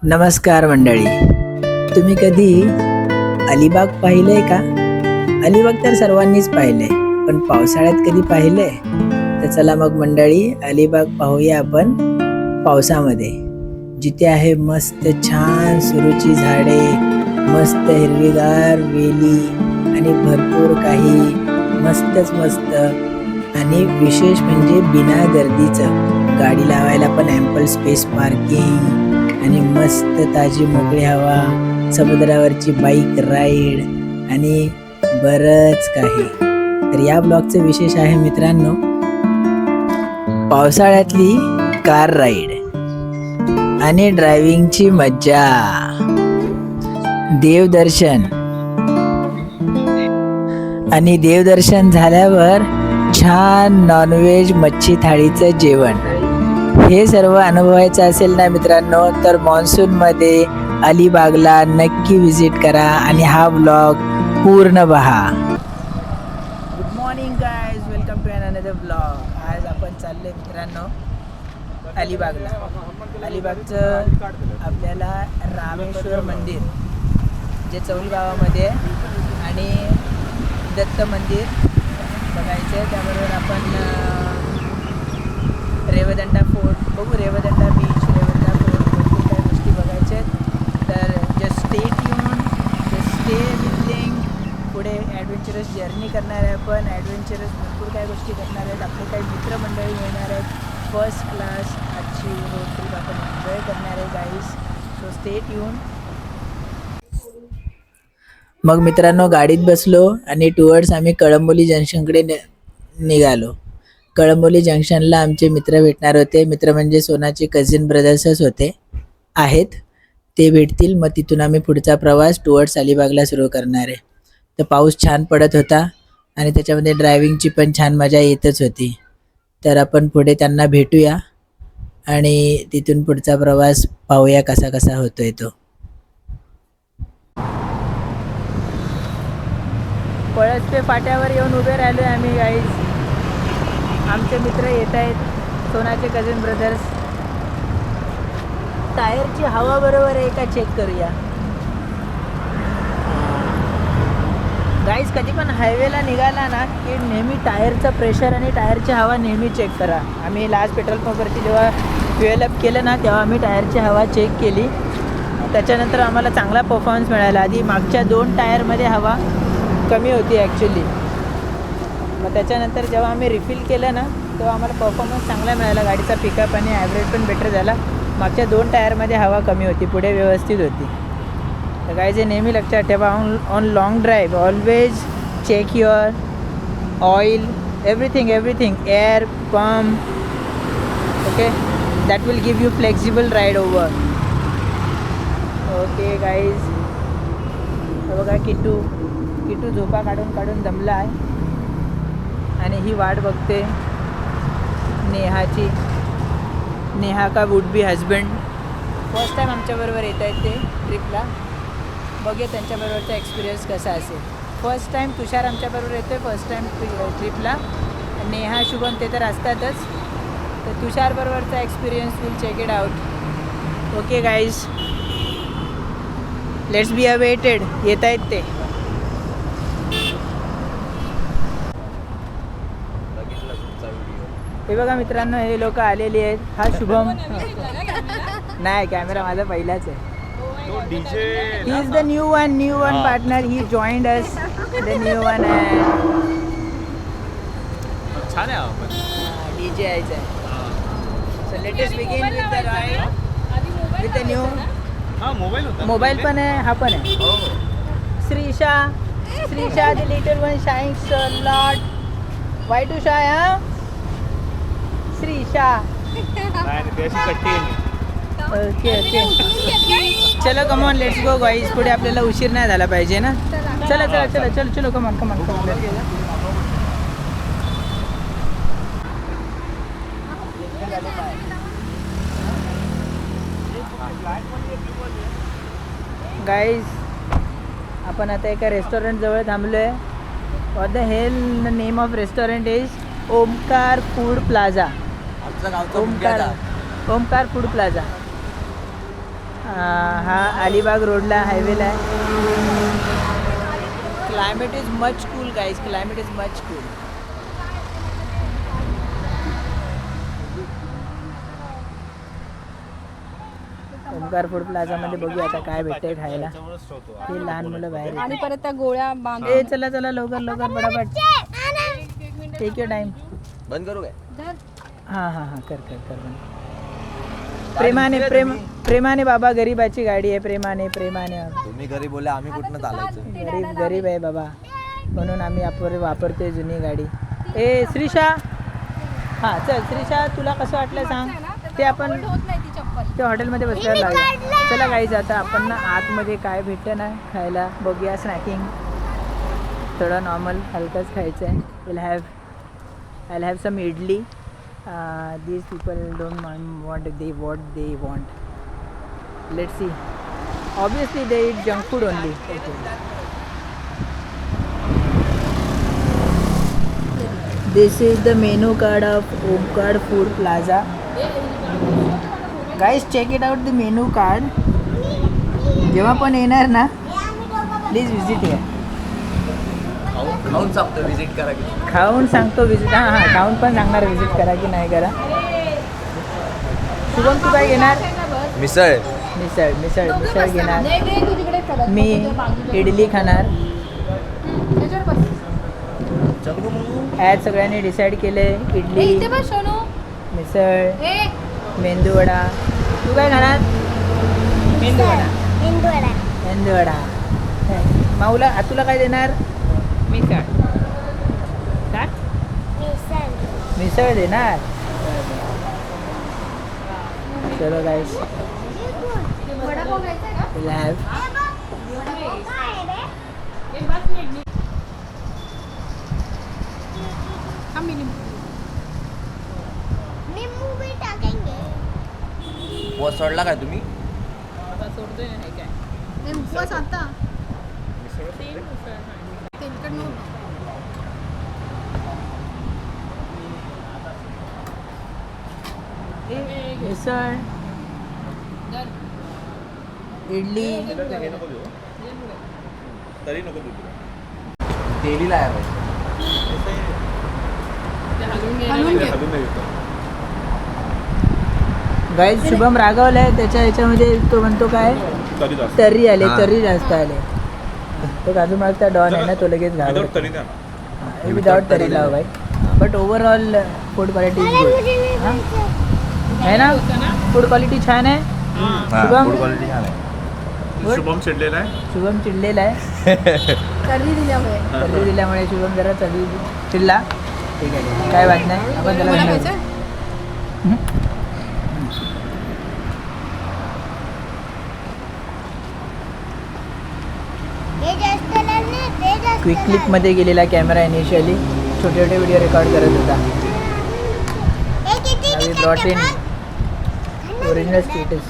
नमस्कार मंडळी, तुम्ही कधी अलिबाग पाहिलंय का? अलिबाग तर सर्वांनीच पाहिलंय, पण पावसाळ्यात कधी पाहिलंय? तर चला मग मंडळी, अलिबाग पाहूया आपण पावसामध्ये. जिथे आहे मस्त छान सुरूची झाडे, मस्त हिरवीगार वेली आणि भरपूर काही मस्तच मस्त, आणि विशेष म्हणजे बिना गर्दीचं. गाडी लावायला पण ॲम्पल स्पेस, पार्किंग आणि मस्त ताजी मोकळी हवा, समुद्रावरची बाईक राईड आणि बरंच काही. तर या ब्लॉगचं विशेष आहे मित्रांनो, पावसाळ्यातली कार राईड आणि ड्रायव्हिंगची मज्जा, देवदर्शन आणि देवदर्शन झाल्यावर छान नॉनव्हेज मच्छी थाळीचं जेवण. हे सर्व अनुभवायचं असेल ना मित्रांनो, तर मान्सूनमध्ये अलिबागला नक्की विजिट करा आणि हा ब्लॉग पूर्ण पहा. Good morning guys, welcome to another blog. आज आपण चालले मित्रांनो अलिबागला. अलिबागचं आपल्याला रामेश्वर मंदिर जे चौल गावामध्ये आणि दत्त मंदिर बघायचं आहे. त्याबरोबर आपण रेवदंडा फोर्ट बघू, रेवदंडा बीच, रेवदंडा फोर्ट, भरपूर काही गोष्टी बघायच्या आहेत. तर just stay tune, just stay with link. पुढे ॲडव्हेंचरस जर्नी करणार आहे आपण, ॲडव्हेंचरस भरपूर काही गोष्टी करणार आहेत. आपले काही मित्रमंडळी येणार आहेत. फर्स्ट क्लास आजची रोड ट्रिप आपण एन्जॉय करणार आहे गाईज. So stay tune. मग मित्रांनो गाडीत बसलो आणि टुवर्ड्स आम्ही कळंबोली जंक्शनकडे निघालो. कळंबोली जंक्शनला आमचे मित्र भेटणार होते. मित्र म्हणजे सोनाचे कझिन ब्रदर्सच आहेत. ते भेटतील, मग तिथून आम्ही पुढचा प्रवास टुवर्ड्स अलिबागला सुरू करणार आहे. तर पाऊस छान पडत होता आणि त्याच्यामध्ये ड्रायव्हिंगची पण छान मजा येतच होती. तर आपण पुढे त्यांना भेटूया आणि तिथून पुढचा प्रवास पाहूया कसा कसा होतोय तो. पळसपे फाट्यावर येऊन उभे राहिलो आहे आम्ही गाईज. आमचे मित्र येत आहेत, सोनाचे कझिन ब्रदर्स. टायरची हवा बरोबर आहे का चेक करूया गाईज. कधी पण हायवेला निघाला ना की नेहमी टायरचं प्रेशर आणि टायरची हवा नेहमी चेक करा. आम्ही लास्ट पेट्रोल पंपवरती जेव्हा फ्युएल अप केलं ना, तेव्हा आम्ही टायरची हवा चेक केली. त्याच्यानंतर आम्हाला चांगला परफॉर्मन्स मिळाला. आधी मागच्या 2 टायरमध्ये हवा कमी होती ॲक्च्युली. मग त्याच्यानंतर जेव्हा आम्ही रिफिल केलं ना, तेव्हा आम्हाला परफॉर्मन्स चांगला मिळाला. गाडीचा पिकअप आणि ॲव्हरेज पण बेटर झाला. मागच्या 2 टायरमध्ये हवा कमी होती, पुढे व्यवस्थित होती. तर काय जे नेहमी लक्षात ठेवा, on long drive always check your oil, everything, air pump. Okay, that will give you flexible ride over. Okay guys, बघा किटू झोपा काढून दमला आहे आणि ही वाट बघते नेहाची. नेहा का would be husband. First time आमच्याबरोबर येत आहेत ते ट्रिपला. बघूया त्यांच्याबरोबरचा एक्सपिरियन्स कसा असेल. फर्स्ट टाईम तुषार आमच्याबरोबर येतो आहे, फर्स्ट टाईम ट्रिपला. नेहा, शुभम ते तर असतातच. तर तुषारबरोबरचा experience will check it out. Okay guys, let's be awaited. येत आहेत ते. हे बघा मित्रांनो, हे लोक आलेली आहेत. हा शुभम. नाही, कॅमेरा माझा पहिलाच आहे. He is the new one partner. He joined us, the new one आहे. छान आहे आपण. डीजे यायचं आहे. So let us begin with the ride with the new. Mobile पण आहे, हा पण आहे. Shrisha the little one shines a lot. Why to shy? Shrisha. Okay, चलो come on, let's go guys. पुढे आपल्याला उशीर नाही झाला पाहिजे ना. चलो कम ऑन. गाईज, आपण आता एका रेस्टॉरंट जवळ थांबलो आहे. What the hell name of restaurant is Omkar food plaza. Omkar food plaza. हा अलिबाग रोडला हायवेला आहे. Climate is much cool guys, climate is much cool. Omkar food प्लाझामध्ये बघूया आता काय भेटते खायला. हे लहान मुलं बाहेर आणि परत त्या गोळ्या बांध. ए चला चला लवकर लवकर पटापट. Take your time. बंद करू काय? हां हां हां कर कर कर बंद. प्रेमाने बाबा, गरीबाची गाडी आहे. प्रेमाने प्रेमाने. तुम्ही गरीब बोलले, आम्ही कुठनं चालायचं? गरीब आहे बाबा, म्हणून आम्ही वापरतोय जुनी गाडी. ए श्रीषा, हां चल श्रीषा, तुला कसं वाटलं सांग. ते आपण ते हॉटेलमध्ये बसल्यावर लागेल. चला गाईज आता आपण ना आतमध्ये काय भेटतं ना खायला बघूया. स्नॅकिंग थोडं नॉर्मल हलकंच खायचं आहे. I have some idli. These people don't want what they want. Let's see. Obviously they eat junk food only. Okay. This is the menu card of Omkar Food Plaza. Guys, check it out the menu card. जेव्हा पण येणार ना please visit here. खाऊन सांगतो visit करा की. खाऊन सांगतो विजिट. हां हां खाऊन पण सांगणार विजिट करा की नाही करा. शुभम तू काय घेणार. मिसळ. मिसळ मिसळ मिसळ घेणार. मी इडली खाणार. ॲज सगळ्यांनी डिसाईड केले इडली मिसळ मेंदूवडा. तू काय खाणार. मेंदूवडा. माऊला तुला काय देणार. मिसळ. काय मिसळ देणार. चलो गाइस उपवास सोडला काय तुम्ही. उपवास आता तेलकट नव्हतं. मिसळ इडली तरी नको डेलीला आहे गाईज. शुभम रागवलाय त्याच्या ह्याच्यामध्ये. तो म्हणतो काय तर्री आले. तर्री जास्त आले. तो काजू मागता डॉन आहे ना, तो लगेच घालतो. विदाउट तरी लाव भाई. But overall food quality is good है ना. फूड क्वालिटी छान आहे. शुभम क्वालिटी छान आहे. शुभम चिडलेला आहे. शुभम चिडलेला आहे. तर्री दिल्यामुळे शुभम जरा तर्री चिडला. ठीक आहे काय वाट नाही. आपण त्याला क्विक क्लिपमध्ये गेलेला कॅमेरा इनिशियली छोटे छोटे व्हिडिओ रेकॉर्ड करत होता. We brought in original status.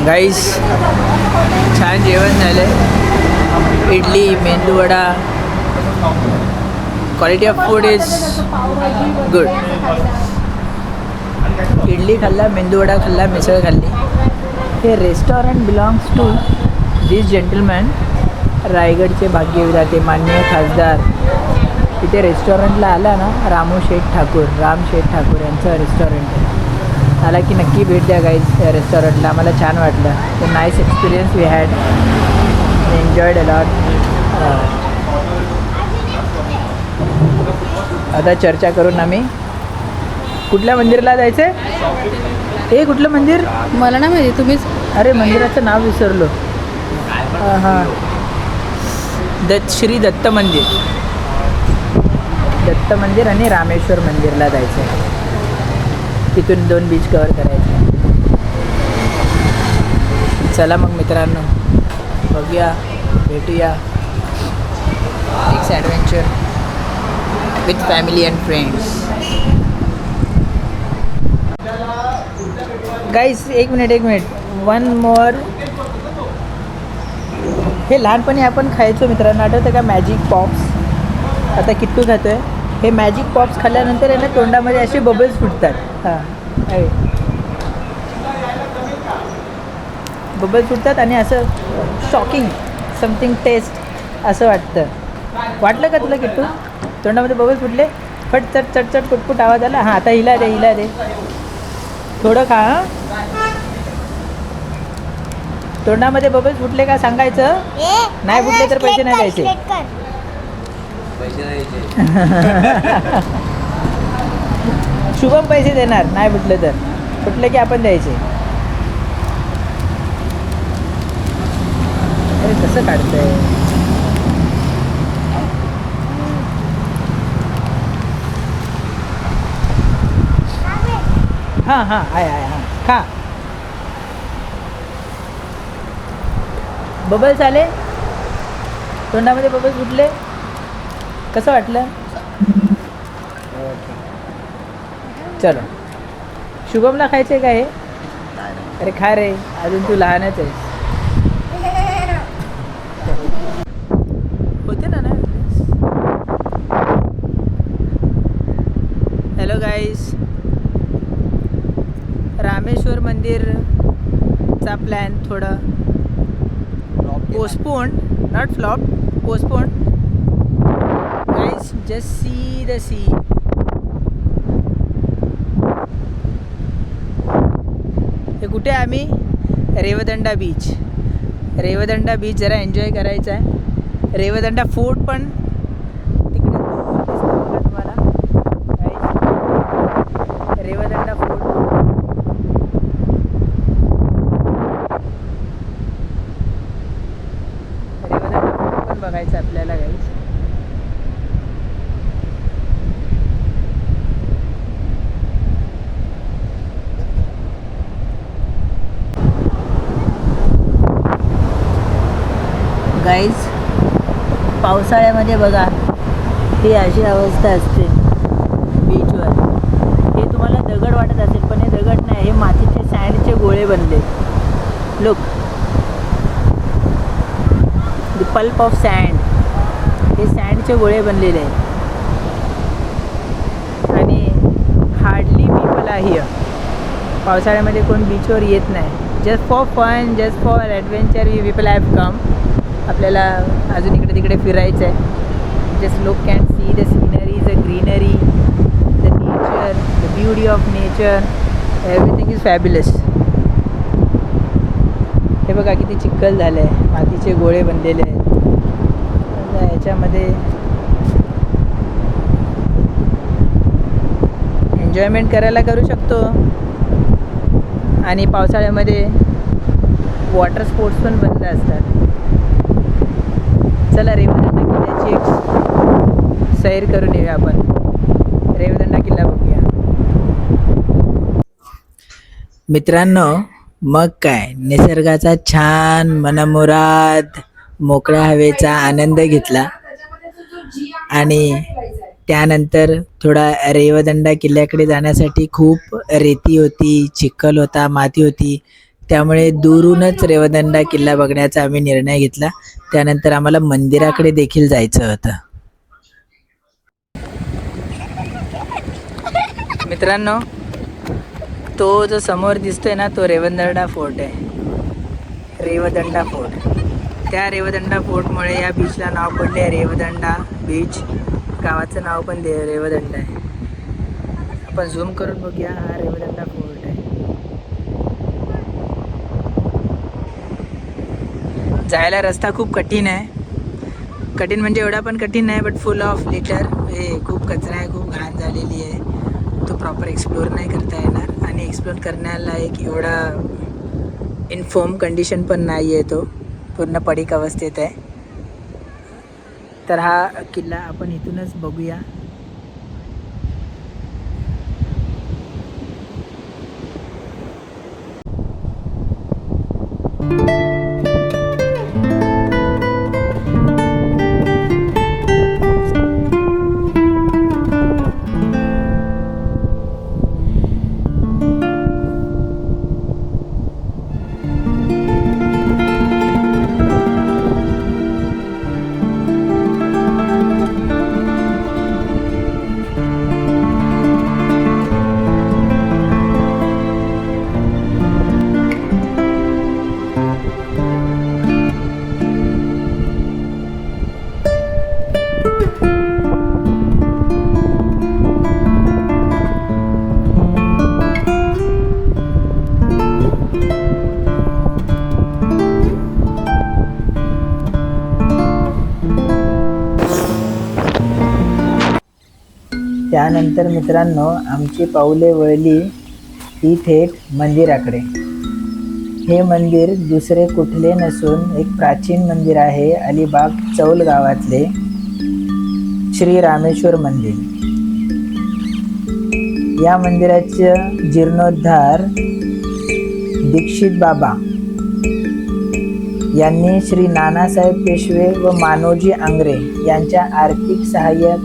Guys छान जेवण झालं. Idli meduvada. Quality of food is good. Idli खाल्ला, मेंदूवडा खाल्ला, मिसळ खाल्ली. हे restaurant belongs to this gentleman. रायगडचे भाग्यविधाते माननीय खासदार. इथे रेस्टॉरंटला आला ना राम शेठ ठाकूर यांचं रेस्टॉरंट आहे. आला की नक्की भेट द्या गाईज या रेस्टॉरंटला. मला छान वाटलं. तो nice experience we had. Enjoyed a lot. आता चर्चा करून आम्ही कुठल्या मंदिराला जायचं आहे. हे कुठलं मंदिर मला नाही माहिती तुम्हीच. अरे मंदिराचं नाव विसरलो. हां श्री दत्त मंदिर. दत्त मंदिर आणि रामेश्वर मंदिरला जायचं आहे. तिथून 2 बीच कवर करायचे. चला मग मित्रांनो बघूया भेटूया next adventure with family and friends. Guys एक मिनिट वन मोर. हे लहानपणी आपण खायचो मित्रांनो, आठवतं का मॅजिक पॉप्स. आता किट्टू खातो आहे. हे मॅजिक पॉप्स खाल्ल्यानंतर आहे ना तोंडामध्ये असे बबल्स फुटतात. हां बबल्स फुटतात आणि असं शॉकिंग समथिंग टेस्ट असं वाटलं का तुला किट्टू? तोंडामध्ये बबल्स फुटले, फट चट चट चट पुटपुट आवाज आला. हां आता हिला दे थोडं खा. हां तोंडामध्ये बबल्स फुटले का सांगायचं, नाही फुटले तर पैसे नाही द्यायचे. पैसे नाही द्यायचे. शुभम पैसे देणार नाही फुटले तर, फुटले की आपण द्यायचे. अरे कसं काढतंय? हां हां आहे हां खा. बबल्स आले तोंडामध्ये, बबल्स फुटले, कसं वाटलं? चलो शुभमला खायचं आहे का हे? अरे खा रे, अजून तू लहानच आहे. होते ना. हॅलो गाईज, रामेश्वर मंदिरचा प्लॅन थोडा postpone, not flop, postpone. Guys just see the sea. हे कुठे आम्ही? रेवदंडा बीच. रेवदंडा बीच जरा एन्जॉय करायचा आहे. रेवदंडा फोर्ट पण तिकडे दूर दिसतो बघा तुम्हाला. Guys Revdanda fort. बघायचं आपल्याला गाईज. गाईज पावसाळ्यामध्ये बघा ही अशी अवस्था असते बीचवर. हे तुम्हाला दगड वाटत असेल पण हे दगड नाही, हे मातीचे सँडचे गोळे बनले. Look, the pulp of sand. हे सँडचे गोळे बनलेले आहेत आणि हार्डली पीपल आर हिअर. पावसाळ्यामध्ये कोण बीचवर येत नाही. Just for fun, just for adventure we people have come. आपल्याला अजून इकडे तिकडे फिरायचं आहे. Just look can see the scenery, the greenery, the nature, the beauty of nature. Everything is fabulous. हे बघा किती चिखल झालं आहे, मातीचे गोळे बनलेले आहेत. ह्याच्यामध्ये एन्जॉयमेंट करायला करू शकतो. आणि पावसाळ्यामध्ये वॉटर स्पोर्ट्स पण बंद असतात. चला रेवदंडा किल्ल्याची एक सैर करून येऊया आपण. रेवदंडा किल्ला बघूया मित्रांनो. मग काय, निसर्गाचा छान मनमुराद मोकळ्या हवेचा आनंद घेतला आणि त्यानंतर थोडा रेवदंडा किल्ल्याकडे जाण्यासाठी खूप रेती होती, चिखल होता, माती होती. त्यामुळे दूरूनच रेवदंडा किल्ला बघण्याचा आम्ही निर्णय घेतला. त्यानंतर आम्हाला मंदिराकडे देखील जायचं होतं. मित्रांनो, तो जो समोर दिसतोय ना तो रेवदंडा फोर्ट आहे. रेवदंडा फोर्ट. त्या रेवदंडा फोर्टमुळे या बीचला नाव पडले आहे रेवदंडा बीच. गावाचं नाव पण रेवदंडा आहे. आपण झूम करून बघूया. हा रेवदंडा फोर्ट आहे. जायला रस्ता खूप कठीण आहे. कठीण म्हणजे एवढा पण कठीण नाही, बट फुल ऑफ लिटर. हे खूप कचरा आहे, खूप घाण झालेली आहे. तो प्रॉपर एक्सप्लोअर नाही करता येणार आणि एक्सप्लोअर करण्याला एक एवढा इन्फॉर्म कंडिशन पण नाही आहे. तो पूर्ण पडीक अवस्थेत आहे. तर हा किल्ला आपण इथूनच बघूया. त्यानंतर मित्रांनो आमची पाऊले वळली ती थेट मंदिराकडे. हे मंदिर दुसरे कुठले नसून एक प्राचीन मंदिर आहे अलिबाग चौल गावातले श्री रामेश्वर मंदिर. या मंदिराचा जीर्णोद्धार दीक्षित बाबा यांनी श्री नानासाहेब पेशवे व मानोजी आंग्रे यांच्या आर्थिक सहाय्य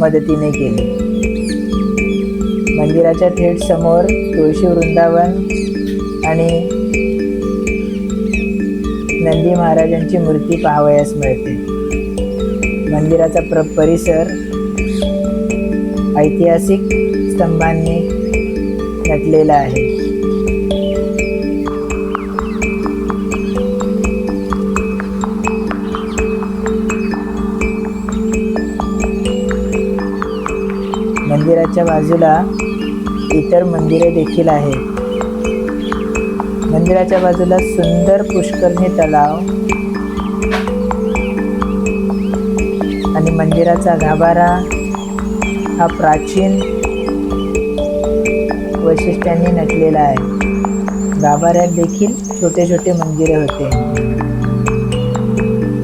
मदतीने केले. मंदिराच्या थेट समोर तुळशी वृंदावन आणि नंदी महाराजांची मूर्ती पाहावयास मिळते. मंदिराचा परिसर ऐतिहासिक स्तंभांनी नटलेला आहे. मंदिराच्या बाजूला इतर मंदिरे देखील आहेत. मंदिराच्या बाजूला सुंदर पुष्करणी तलाव आणि मंदिराचा गाभारा हा प्राचीन वैशिष्ट्यांनी नटलेला आहे. गाभाऱ्यात देखील छोटे छोटे मंदिरे होते.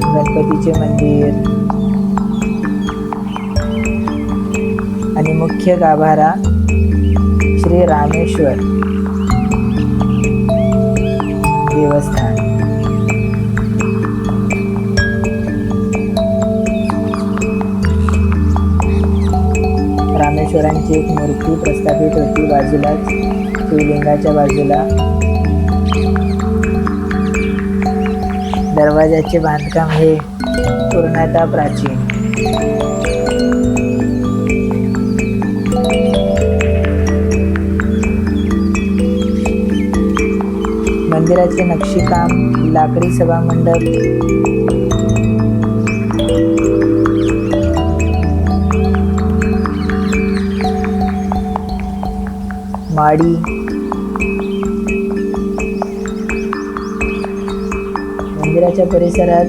गणपतीचे मंदिर आणि मुख्य गाभारा श्री रामेश्वर देवस्थान. रामेश्वरांची एक मूर्ती प्रस्थापित होती बाजूलाच शिवलिंगाच्या बाजूला. दरवाजाचे बांधकाम हे पूर्णतः प्राचीन. मंदिराचे नक्षीकाम, लाकडी सभामंडप, माडी, मंदिराच्या परिसरात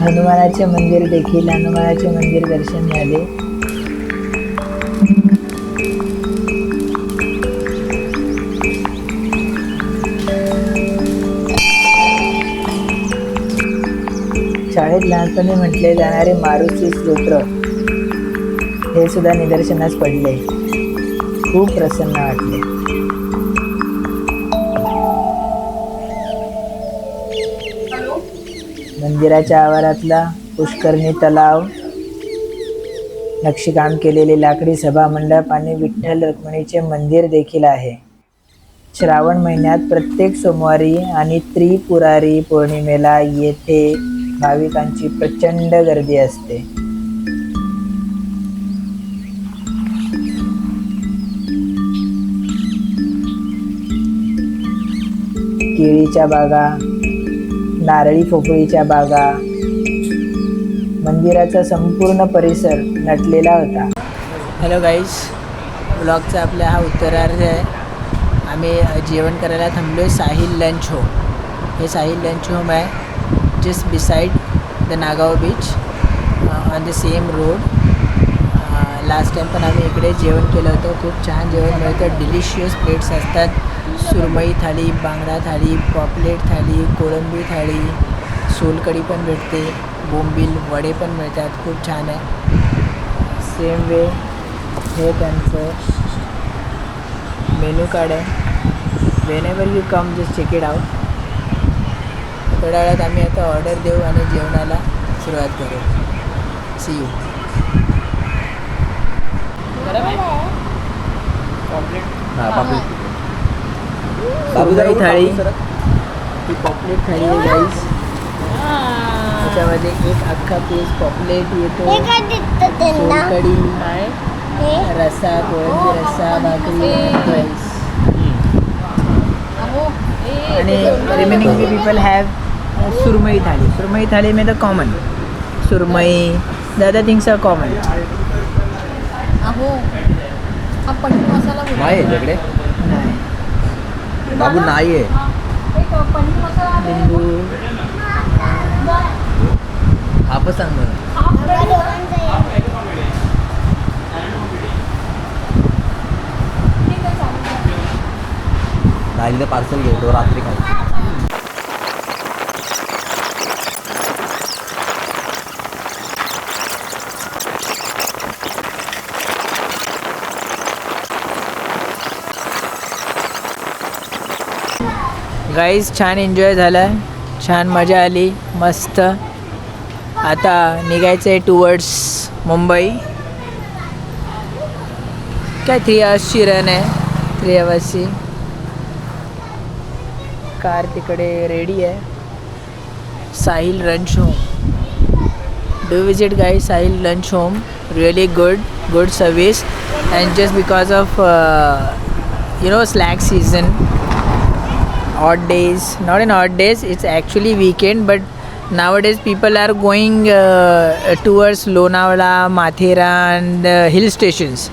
हनुमानाचे मंदिर देखील. हनुमानाचे मंदिर दर्शन झाले. शाळेत लहानपणी म्हटले जाणारे मारुती स्तोत्र हे सुद्धा निदर्शनास पडले. खूप प्रसन्न वाटले. मंदिराच्या आवारातला पुष्करणी तलाव, नक्षीकाम केलेले लाकडी सभामंडप आणि विठ्ठल रुक्मिणीचे मंदिर देखील आहे. श्रावण महिन्यात प्रत्येक सोमवारी आणि त्रिपुरारी पौर्णिमेला येथे भाविकांची प्रचंड गर्दी असते. केळीच्या बागा, नारळी पोफळीच्या बागा, मंदिराचा संपूर्ण परिसर नटलेला होता. हॅलो गाईज, ब्लॉगचा आपला हा उत्तरार्ध आहे. आम्ही जेवण करायला थांबलो आहे साहिल लंच होम. हे साहिल लंच होम आहे just beside the Nagaon beach on the same road. Last time पण आम्ही इकडे जेवण केलं होतं. खूप छान जेवण मिळतं. डिलिशियस प्लेट्स असतात. सुरमई थाळी, बांगडा थाळी, पॉपलेट थाळी, कोळंबी थाळी, सोलकढी पण भेटते, बोंबील वडे पण मिळतात. खूप छान आहे. सेम वे हे त्यांचं मेनू कार्ड आहे. Whenever you come just check it out. थोड्या वेळात आम्ही आता ऑर्डर देऊ आणि जेवणाला सुरुवात करू. C you. सुरमई थाळी, ही पॉपलेट थाळी आहे गाईस. त्याच्यामध्ये एक अख्खा पीस पॉपलेट येतो, सोलकढी, रस्सा, कोळंबी रस्सा, भाकरी, राईस. आणि remaining we people have surmai thali. Surmai thali में the common surmai, the other things are common. अहो हा पनीर मसाला बोलतो. नाही आहे तिकडे नाही, बाबू नाही आहे. एक पनीर मसाला आहे. लिंबू आपण सांग ना. हाफ राहिलं पार्सल घेतो रात्री खायचं. गाईज छान एन्जॉय झाला, छान मजा आली, मस्त. आता निघायचं आहे टुवर्ड्स मुंबई. काय 3 आवर्सची रन आहे, 3 आवर्सची. कार तिकडे रेडी आहे. Sahil lunch home. Do visit guys Sahil lunch home. Really good service. And just because of slack season, odd days, not in odd days, it's actually weekend, but nowadays people are going towards Lonavala, Mathera and hill stations,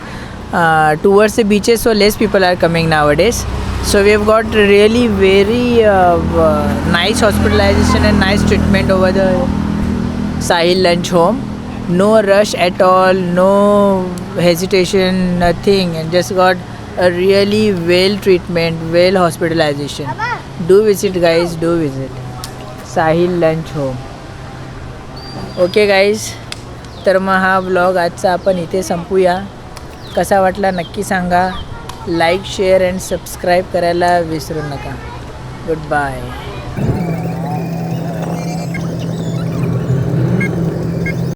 towards the beaches, so less people are coming nowadays. So we have got really very nice hospitalization and nice treatment over the Sahil Lunch Home. No rush at all, no hesitation, nothing, and just got a really well treatment, well hospitalization. Do visit guys, do visit Sahil Lunch Home. Okay guys, तर मग हा blog आजचा आपण इथे संपूया. कसा वाटला नक्की सांगा. लाईक शेअर अँड सबस्क्राईब करायला विसरू नका. Good bye.